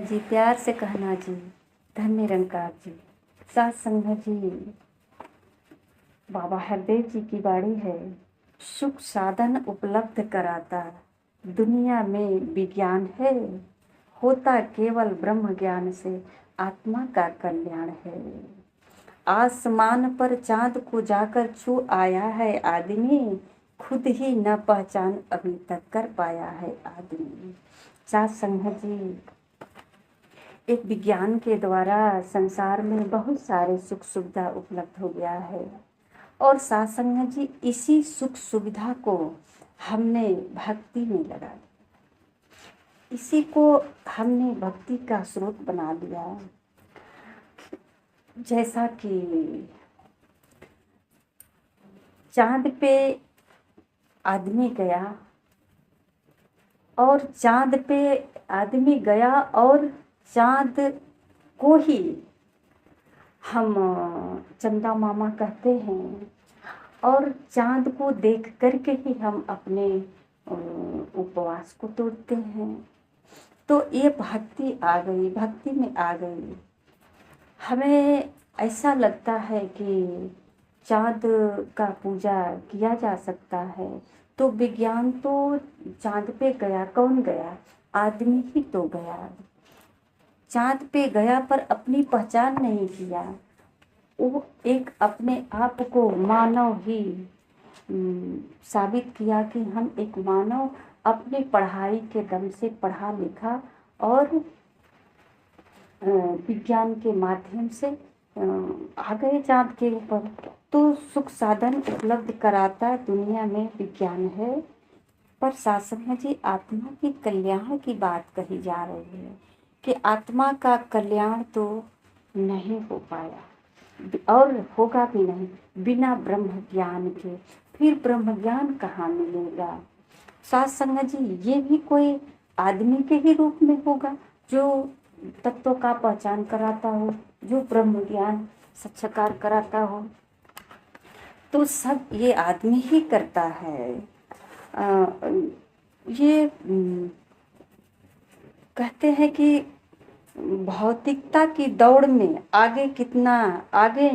जी प्यार से कहना जी। धन निरंकार जी। सात संगत जी। बाबा हरदेव जी की बाणी है। सुख साधन उपलब्ध कराता दुनिया में विज्ञान है, होता केवल ब्रह्म ज्ञान से आत्मा का कल्याण है। आसमान पर चांद को जाकर छू आया है आदमी, खुद ही न पहचान अभी तक कर पाया है आदमी। सात संगत जी, एक विज्ञान के द्वारा संसार में बहुत सारे सुख सुविधा उपलब्ध हो गया है और साथ संगत जी इसी सुख सुविधा को हमने भक्ति में लगा दिया, इसी को हमने भक्ति का स्रोत बना दिया। जैसा कि चांद पे आदमी गया और चांद पे आदमी गया और चांद को ही हम चंदा मामा कहते हैं और चांद को देख करके ही हम अपने उपवास को तोड़ते हैं। तो ये भक्ति आ गई, भक्ति में आ गई। हमें ऐसा लगता है कि चांद का पूजा किया जा सकता है, तो विज्ञान तो चांद पे गया, कौन गया? आदमी ही तो गया। चांद पे गया पर अपनी पहचान नहीं किया, वो एक अपने आप को मानव ही साबित किया कि हम एक मानव अपनी पढ़ाई के दम से पढ़ा लिखा और विज्ञान के माध्यम से आ गए चांद के ऊपर। तो सुख साधन उपलब्ध कराता दुनिया में विज्ञान है, पर शासन जी आत्मा की कल्याण की बात कही जा रही है कि आत्मा का कल्याण तो नहीं हो पाया और होगा भी नहीं बिना ब्रह्म ज्ञान के। फिर ब्रह्म ज्ञान कहाँ मिलेगा? साथ संगत जी, ये भी कोई आदमी के ही रूप में होगा जो तत्वों का पहचान कराता हो, जो ब्रह्म ज्ञान साक्षात्कार कराता हो, तो सब ये आदमी ही करता है। ये कहते हैं कि भौतिकता की दौड़ में आगे कितना आगे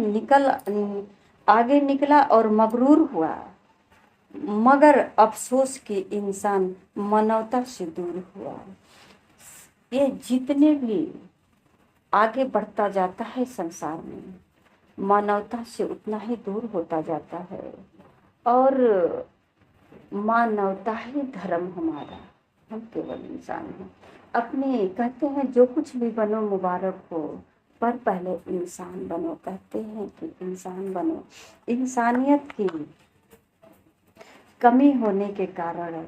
निकला और मगरूर हुआ, मगर अफसोस कि इंसान मानवता से दूर हुआ। ये जितने भी आगे बढ़ता जाता है संसार में, मानवता से उतना ही दूर होता जाता है और मानवता ही धर्म हमारा। हम केवल इंसान हैं। अपने कहते हैं जो कुछ भी बनो मुबारक हो, पर पहले इंसान बनो। कहते हैं कि इंसान बनो। इंसानियत की कमी होने के कारण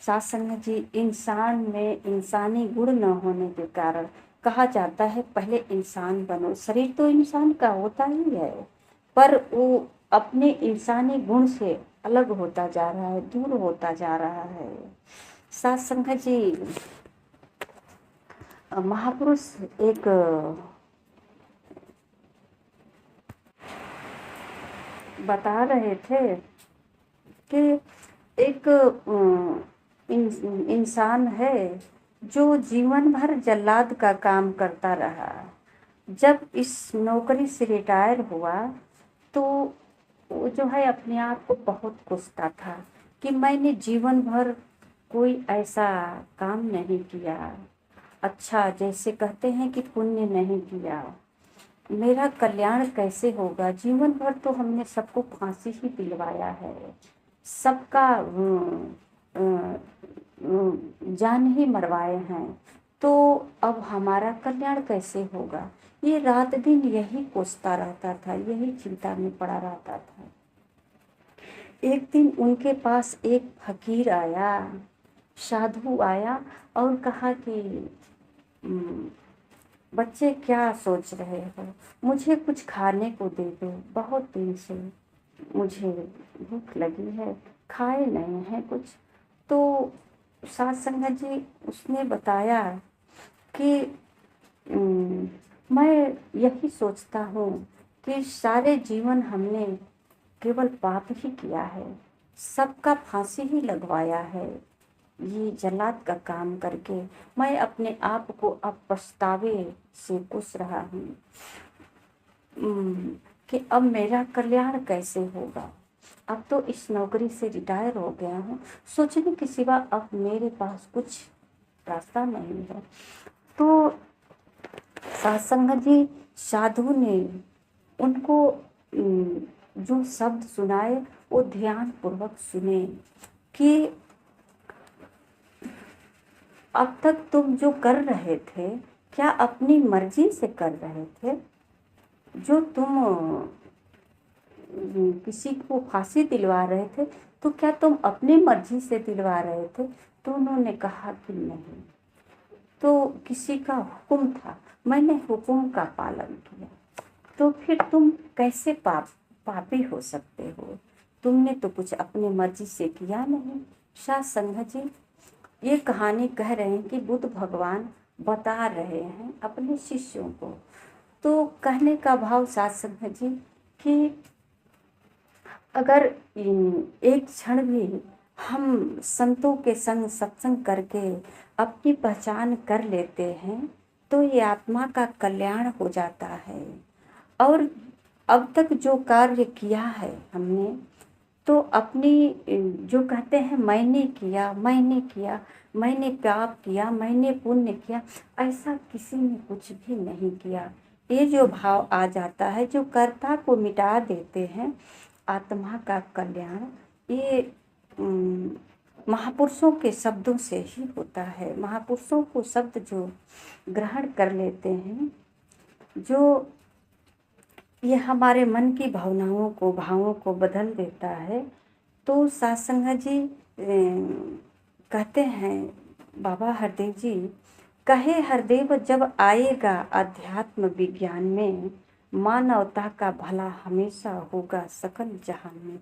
शासन जी, इंसान में इंसानी गुण न होने के कारण कहा जाता है पहले इंसान बनो। शरीर तो इंसान का होता ही है, पर वो अपने इंसानी गुण से अलग होता जा रहा है, दूर होता जा रहा है। साथ संगत जी, महापुरुष एक बता रहे थे कि एक इंसान है जो जीवन भर जल्लाद का काम करता रहा। जब इस नौकरी से रिटायर हुआ तो वो जो है अपने आप को बहुत कोसता था कि मैंने जीवन भर कोई ऐसा काम नहीं किया, अच्छा जैसे कहते हैं कि पुण्य नहीं किया, मेरा कल्याण कैसे होगा? जीवन भर तो हमने सबको फांसी ही दिलवाया है, सबका जान ही मरवाए हैं, तो अब हमारा कल्याण कैसे होगा? ये रात दिन यही कोसता रहता था, यही चिंता में पड़ा रहता था। एक दिन उनके पास एक फकीर आया, साधु आया और कहा कि बच्चे क्या सोच रहे हो, मुझे कुछ खाने को दे दो, बहुत दिन से मुझे भूख लगी है, खाए नहीं है कुछ। तो साथ संगत जी उसने बताया कि मैं यही सोचता हूँ कि सारे जीवन हमने केवल पाप ही किया है, सबका फांसी ही लगवाया है, ये जल्लाद का काम करके मैं अपने आप को अब पछतावे से कुछ रहा हूँ कि अब मेरा कल्याण कैसे होगा। अब तो इस नौकरी से रिटायर हो गया हूँ, सोचने के सिवा अब मेरे पास कुछ रास्ता नहीं है। तो सत्संग जी साधु ने उनको जो शब्द सुनाए वो ध्यान पूर्वक सुने कि अब तक तुम जो कर रहे थे क्या अपनी मर्जी से कर रहे थे? जो तुम किसी को फांसी दिलवा रहे थे तो क्या तुम अपनी मर्जी से दिलवा रहे थे? तो उन्होंने कहा कि नहीं, तो किसी का हुक्म था, मैंने हुक्म का पालन किया। तो फिर तुम कैसे पापी हो सकते हो? तुमने तो कुछ अपनी मर्जी से किया नहीं। सत्संग जी ये कहानी कह रहे हैं कि बुद्ध भगवान बता रहे हैं अपने शिष्यों को। तो कहने का भाव सत्संग जी कि अगर एक क्षण भी हम संतों के संग सत्संग करके अपनी पहचान कर लेते हैं तो ये आत्मा का कल्याण हो जाता है। और अब तक जो कार्य किया है हमने, तो अपनी जो कहते हैं मैंने किया, मैंने पाप किया, मैंने पुण्य किया, ऐसा किसी ने कुछ भी नहीं किया। ये जो भाव आ जाता है, जो कर्ता को मिटा देते हैं, आत्मा का कल्याण ये महापुरुषों के शब्दों से ही होता है। महापुरुषों को शब्द जो ग्रहण कर लेते हैं, जो ये हमारे मन की भावों को बदल देता है। तो सत्संग जी कहते हैं, बाबा हरदेव जी कहे, हरदेव जब आएगा अध्यात्म विज्ञान में, मानवता का भला हमेशा होगा सकल जहान में।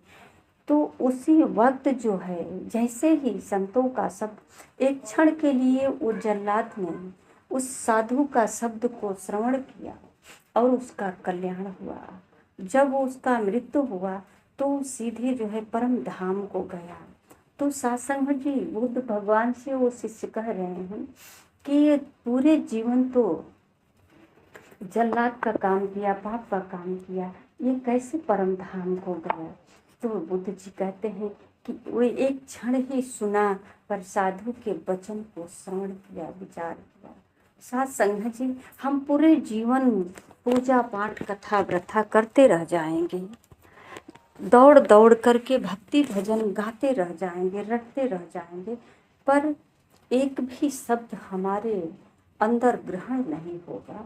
तो उसी वक्त जो है, जैसे ही संतों का शब्द एक क्षण के लिए वो जल्लाद ने उस साधु का शब्द को श्रवण किया और उसका कल्याण हुआ। जब उसका मृत्यु हुआ तो सीधे जो है परम धाम को गया। तो सत्संग जी बुद्ध भगवान से वो शिष्य कह रहे हैं कि ये पूरे जीवन तो जल्लाद का काम किया, पाप का काम किया, ये कैसे परम धाम को गया? तो बुद्ध जी कहते हैं कि वो एक क्षण ही सुना पर साधु के वचन को श्रवण किया, विचार किया। सत्संग जी हम पूरे जीवन पूजा पाठ कथा व्रथा करते रह जाएंगे, दौड़ दौड़ करके भक्ति भजन गाते रह जाएंगे, रटते रह जाएंगे, पर एक भी शब्द हमारे अंदर ग्रहण नहीं होगा,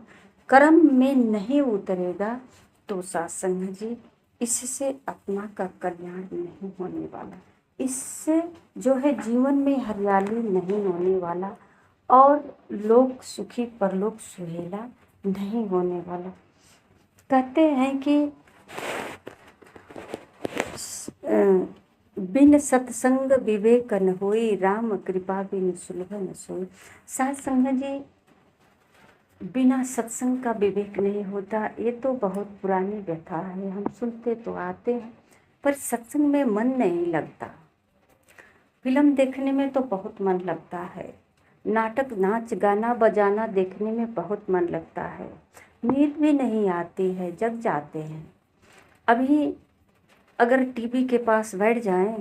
कर्म में नहीं उतरेगा। तो सत्संग जी इससे आत्मा का कल्याण नहीं होने वाला, इससे जो है जीवन में हरियाली नहीं होने वाला और लोक सुखी परलोक सुहेला नहीं होने वाला। कहते हैं कि बिन सत्संग विवेक न होई, राम कृपा बिन सुलभ न सोई। सत्संग जी बिना सत्संग का विवेक नहीं होता, ये तो बहुत पुरानी व्यथा है, हम सुनते तो आते हैं पर सत्संग में मन नहीं लगता। फिल्म देखने में तो बहुत मन लगता है, नाटक नाच गाना बजाना देखने में बहुत मन लगता है, नींद भी नहीं आती है, जग जाते हैं। अभी अगर टीवी के पास बैठ जाएं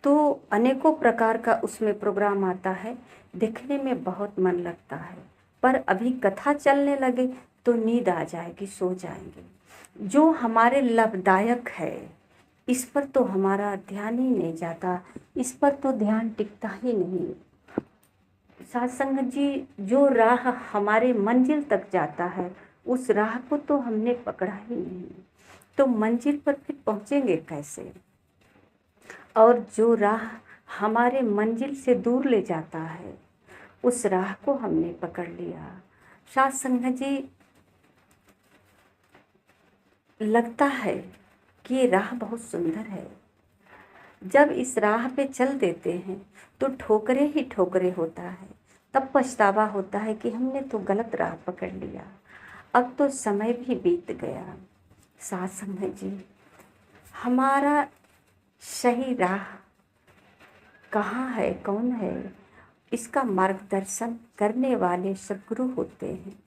तो अनेकों प्रकार का उसमें प्रोग्राम आता है, देखने में बहुत मन लगता है, पर अभी कथा चलने लगे तो नींद आ जाएगी, सो जाएंगे। जो हमारे लाभदायक है इस पर तो हमारा ध्यान ही नहीं जाता, इस पर तो ध्यान टिकता ही नहीं। सत्संग जी जो राह हमारे मंजिल तक जाता है उस राह को तो हमने पकड़ा ही नहीं, तो मंजिल पर फिर पहुँचेंगे कैसे? और जो राह हमारे मंजिल से दूर ले जाता है उस राह को हमने पकड़ लिया। सत्संग जी लगता है कि ये राह बहुत सुंदर है, जब इस राह पे चल देते हैं तो ठोकरे ही ठोकरे होता है, तब पछतावा होता है कि हमने तो गलत राह पकड़ लिया, अब तो समय भी बीत गया। सत्संग जी हमारा सही राह कहाँ है, कौन है, इसका मार्गदर्शन करने वाले सद्गुरु होते हैं।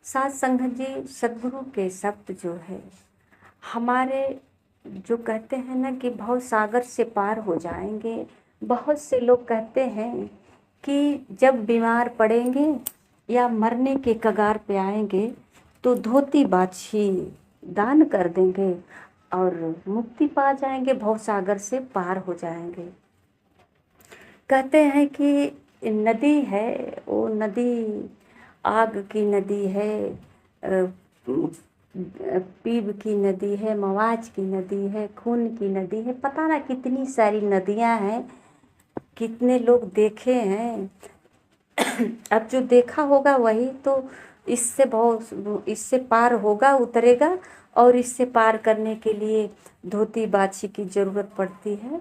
साथ संगत जी, सद्गुरु के शब्द जो है हमारे, जो कहते हैं ना कि भव सागर से पार हो जाएंगे। बहुत से लोग कहते हैं कि जब बीमार पड़ेंगे या मरने के कगार पे आएंगे तो धोती बाछी दान कर देंगे और मुक्ति पा जाएंगे, भव सागर से पार हो जाएंगे। कहते हैं कि नदी है, वो नदी आग की नदी है, पीप की नदी है, मवाज की नदी है, खून की नदी है, पता ना कितनी सारी नदियां हैं, कितने लोग देखे हैं। अब जो देखा होगा वही तो इससे पार होगा, उतरेगा, और इससे पार करने के लिए धोती बाछी की ज़रूरत पड़ती है।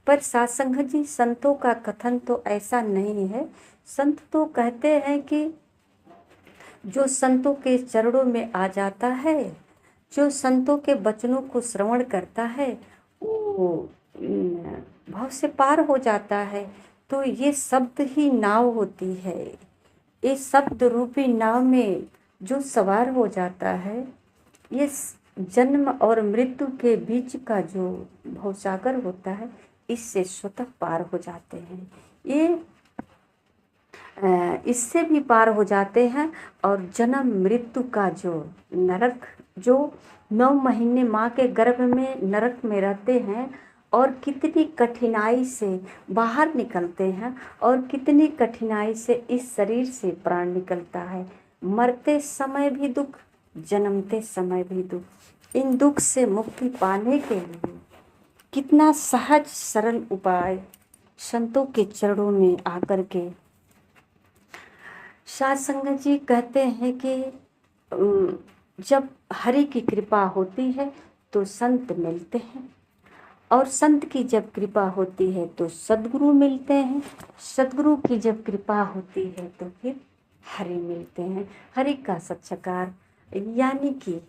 पर सत्संग जी, संतों का कथन तो ऐसा नहीं है। संत तो कहते हैं कि जो संतों के चरणों में आ जाता है, जो संतों के वचनों को श्रवण करता है, वो भव से पार हो जाता है। तो ये शब्द ही नाव होती है। इस शब्द रूपी नाव में जो सवार हो जाता है, ये जन्म और मृत्यु के बीच का जो भवसागर होता है, इससे स्वतः पार हो जाते हैं। ये इससे भी पार हो जाते हैं। और जन्म मृत्यु का जो नरक, जो 9 महीने माँ के गर्भ में नरक में रहते हैं और कितनी कठिनाई से बाहर निकलते हैं और कितनी कठिनाई से इस शरीर से प्राण निकलता है। मरते समय भी दुख, जन्मते समय भी दुख। इन दुख से मुक्ति पाने के लिए कितना सहज सरल उपाय संतों के चरणों में आकर के साध संगत जी कहते हैं कि जब हरि की कृपा होती है तो संत मिलते हैं, और संत की जब कृपा होती है तो सद्गुरु मिलते हैं, सद्गुरु की जब कृपा होती है तो फिर हरि मिलते हैं। हरि का साक्षात्कार यानी कि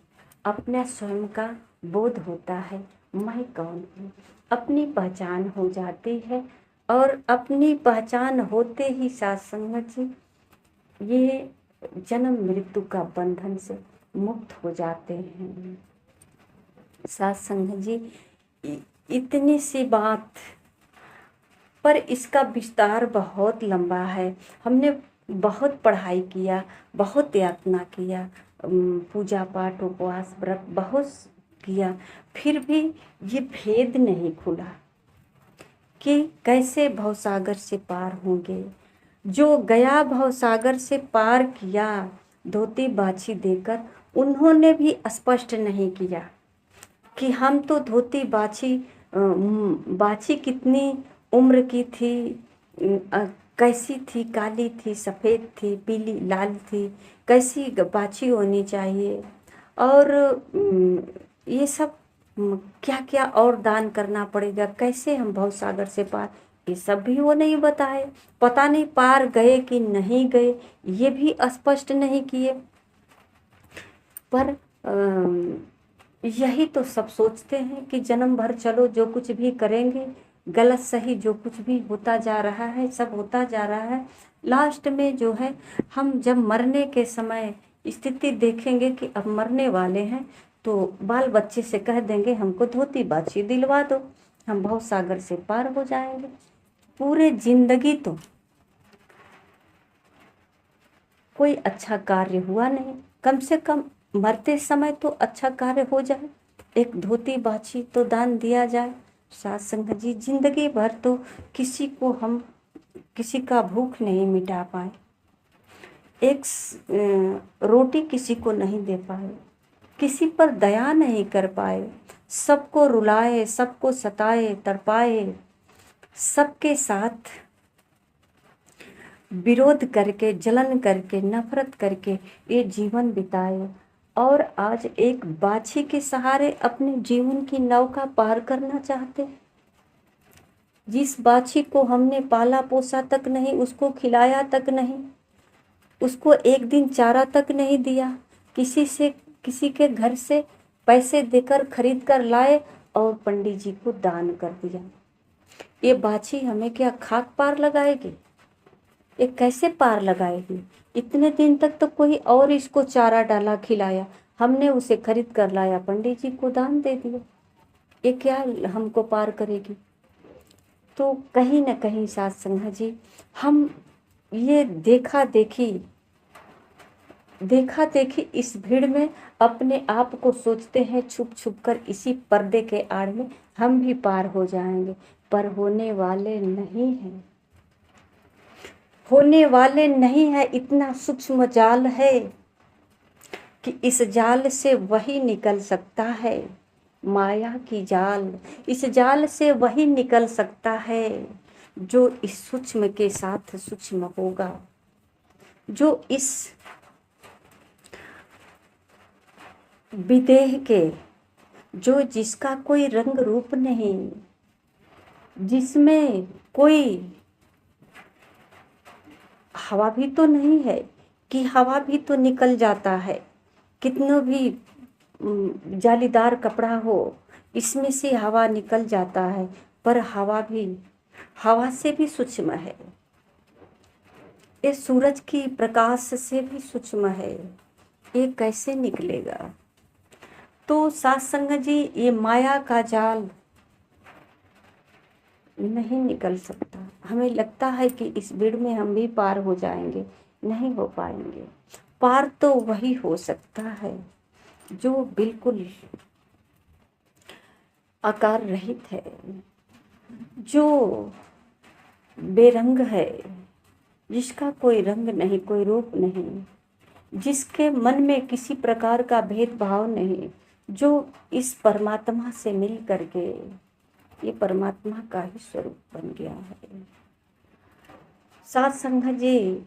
अपना स्वयं का बोध होता है, मैं कौन हूँ, अपनी पहचान हो जाती है। और अपनी पहचान होते ही साध संगत जी, ये जन्म मृत्यु का बंधन से मुक्त हो जाते हैं। साध संगत जी, इतनी सी बात, पर इसका विस्तार बहुत लंबा है। हमने बहुत पढ़ाई किया, बहुत यातना किया, पूजा पाठ उपवास व्रत बहुत किया, फिर भी ये भेद नहीं खुला कि कैसे भवसागर से पार होंगे। जो गया भवसागर से पार किया धोती बाछी देकर, उन्होंने भी स्पष्ट नहीं किया कि हम तो धोती बाछी, बाछी कितनी उम्र की थी, कैसी थी, काली थी, सफ़ेद थी, पीली लाल थी, कैसी बाछी होनी चाहिए, और ये सब क्या क्या और दान करना पड़ेगा, कैसे हम भवसागर से पार, ये सब भी वो नहीं बताए। पता नहीं पार गए कि नहीं गए, ये भी स्पष्ट नहीं किए। पर यही तो सब सोचते हैं कि जन्म भर चलो जो कुछ भी करेंगे, गलत सही जो कुछ भी होता जा रहा है, सब होता जा रहा है। लास्ट में जो है, हम जब मरने के समय स्थिति देखेंगे कि अब मरने वाले हैं, तो बाल बच्चे से कह देंगे हमको धोती बाछी दिलवा दो, हम भवसागर से पार हो जाएंगे। पूरे जिंदगी तो कोई अच्छा कार्य हुआ नहीं, कम से कम मरते समय तो अच्छा कार्य हो जाए, एक धोती बाछी तो दान दिया जाए। साथ संगत जी, जिंदगी भर तो किसी को हम किसी का भूख नहीं मिटा पाए, एक रोटी किसी को नहीं दे पाए, किसी पर दया नहीं कर पाए, सबको रुलाए, सबको सताए, तड़पाए, सबके साथ विरोध करके, जलन करके, नफरत करके ये जीवन बिताए, और आज एक बाछी के सहारे अपने जीवन की नौका पार करना चाहते। जिस बाछी को हमने पाला पोसा तक नहीं, उसको खिलाया तक नहीं, उसको एक दिन चारा तक नहीं दिया, किसी के घर से पैसे देकर खरीद कर लाए और पंडित जी को दान कर दिया। ये बाछी हमें क्या खाक पार लगाएगी? ये कैसे पार लगाएगी? इतने दिन तक तो कोई और इसको चारा डाला खिलाया, हमने उसे खरीद कर लाया, पंडित जी को दान दे दिया, ये क्या हमको पार करेगी? तो कहीं ना कहीं साथ संगत जी, हम ये देखा देखी इस भीड़ में अपने आप को सोचते हैं छुप छुप कर, इसी पर्दे के आड़ में हम भी पार हो जाएंगे, पर होने वाले नहीं हैं, होने वाले नहीं है। इतना सूक्ष्म जाल है कि इस जाल से वही निकल सकता है, माया की जाल, इस जाल से वही निकल सकता है जो इस सूक्ष्म के साथ सूक्ष्म होगा, जो इस विदेह के, जो जिसका कोई रंग रूप नहीं, जिसमें कोई हवा भी तो नहीं है कि हवा भी तो निकल जाता है, कितना भी जालीदार कपड़ा हो इसमें से हवा निकल जाता है, पर हवा से भी सूक्ष्म है, ये सूरज की प्रकाश से भी सूक्ष्म है, ये कैसे निकलेगा? तो साथ संगत जी, ये माया का जाल नहीं निकल सकता। हमें लगता है कि इस भीड़ में हम भी पार हो जाएंगे, नहीं हो पाएंगे। पार तो वही हो सकता है जो बिल्कुल आकार रहित है, जो बेरंग है, जिसका कोई रंग नहीं, कोई रूप नहीं, जिसके मन में किसी प्रकार का भेदभाव नहीं, जो इस परमात्मा से मिल करके ये परमात्मा का ही स्वरूप बन गया है। साथ संगत जी,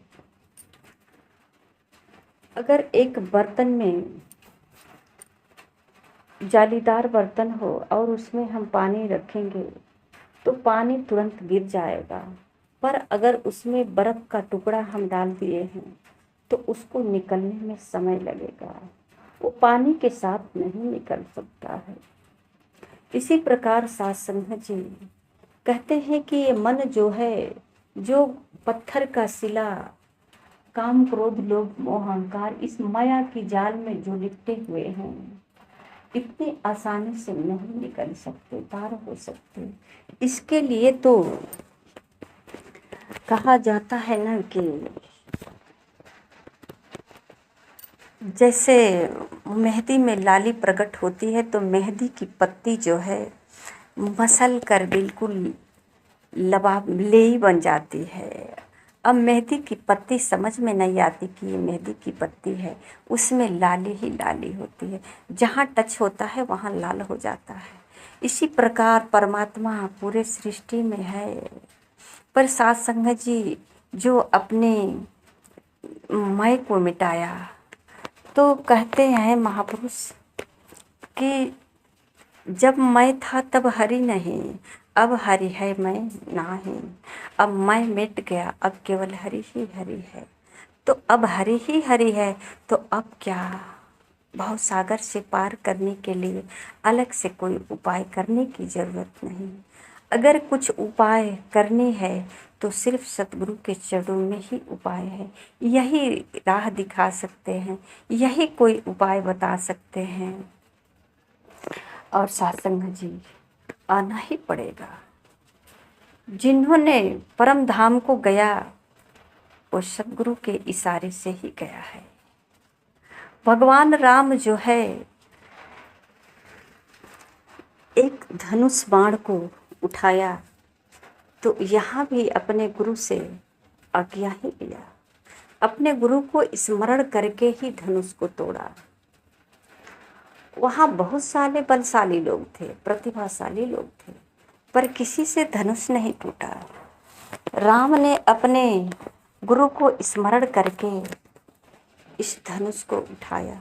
अगर एक बर्तन में, जालीदार बर्तन हो और उसमें हम पानी रखेंगे तो पानी तुरंत गिर जाएगा, पर अगर उसमें बर्फ का टुकड़ा हम डाल दिए हैं तो उसको निकलने में समय लगेगा, वो पानी के साथ नहीं निकल सकता है। इसी प्रकार साथ संगत जी कहते हैं कि ये मन जो है, जो पत्थर का शिला, काम क्रोध लोभ मोह अहंकार, इस माया की जाल में जो लिपटे हुए हैं, इतनी आसानी से नहीं निकल सकते, पार हो सकते। इसके लिए तो कहा जाता है ना कि जैसे मेहंदी में लाली प्रकट होती है तो मेहंदी की पत्ती जो है मसल कर बिल्कुल लेई बन जाती है। अब मेहंदी की पत्ती समझ में नहीं आती कि ये मेहंदी की पत्ती है, उसमें लाली ही लाली होती है, जहाँ टच होता है वहाँ लाल हो जाता है। इसी प्रकार परमात्मा पूरे सृष्टि में है, पर साथ संगत जी जो अपने मैं को मिटाया, तो कहते हैं महापुरुष कि जब मैं था तब हरि नहीं, अब हरि है मैं नहीं, अब मैं मिट गया, अब केवल हरि ही हरि है। तो अब हरि ही हरि है, तो अब क्या भव सागर से पार करने के लिए अलग से कोई उपाय करने की ज़रूरत नहीं। अगर कुछ उपाय करनी है तो सिर्फ सतगुरु के चरणों में ही उपाय है, यही राह दिखा सकते हैं, यही कोई उपाय बता सकते हैं। और सत्संग जी आना ही पड़ेगा। जिन्होंने परम धाम को गया वो सतगुरु के इशारे से ही गया है। भगवान राम जो है एक धनुष बाण को उठाया तो यहाँ भी अपने गुरु से आज्ञा ही लिया, अपने गुरु को स्मरण करके ही धनुष को तोड़ा। वहाँ बहुत सारे बलशाली लोग थे, प्रतिभाशाली लोग थे, पर किसी से धनुष नहीं टूटा। राम ने अपने गुरु को स्मरण करके इस धनुष को उठाया।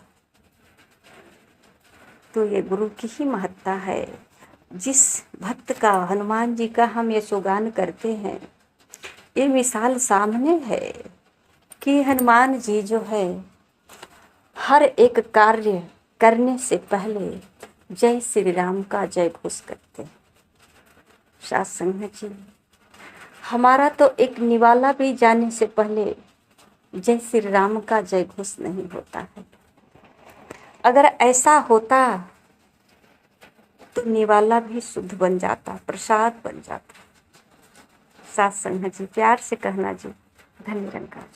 तो ये गुरु की ही महत्ता है। जिस भक्त का, हनुमान जी का हम यशोगान करते हैं, ये मिसाल सामने है कि हनुमान जी जो है हर एक कार्य करने से पहले जय श्री राम का जय घोष करते हैं। सात संगत जी, हमारा तो एक निवाला भी जाने से पहले जय श्री राम का जय घोष नहीं होता है। अगर ऐसा होता तो निवाला भी शुद्ध बन जाता, प्रसाद बन जाता। सात संगत जी, प्यार से कहना जी, धन्य निरंकार।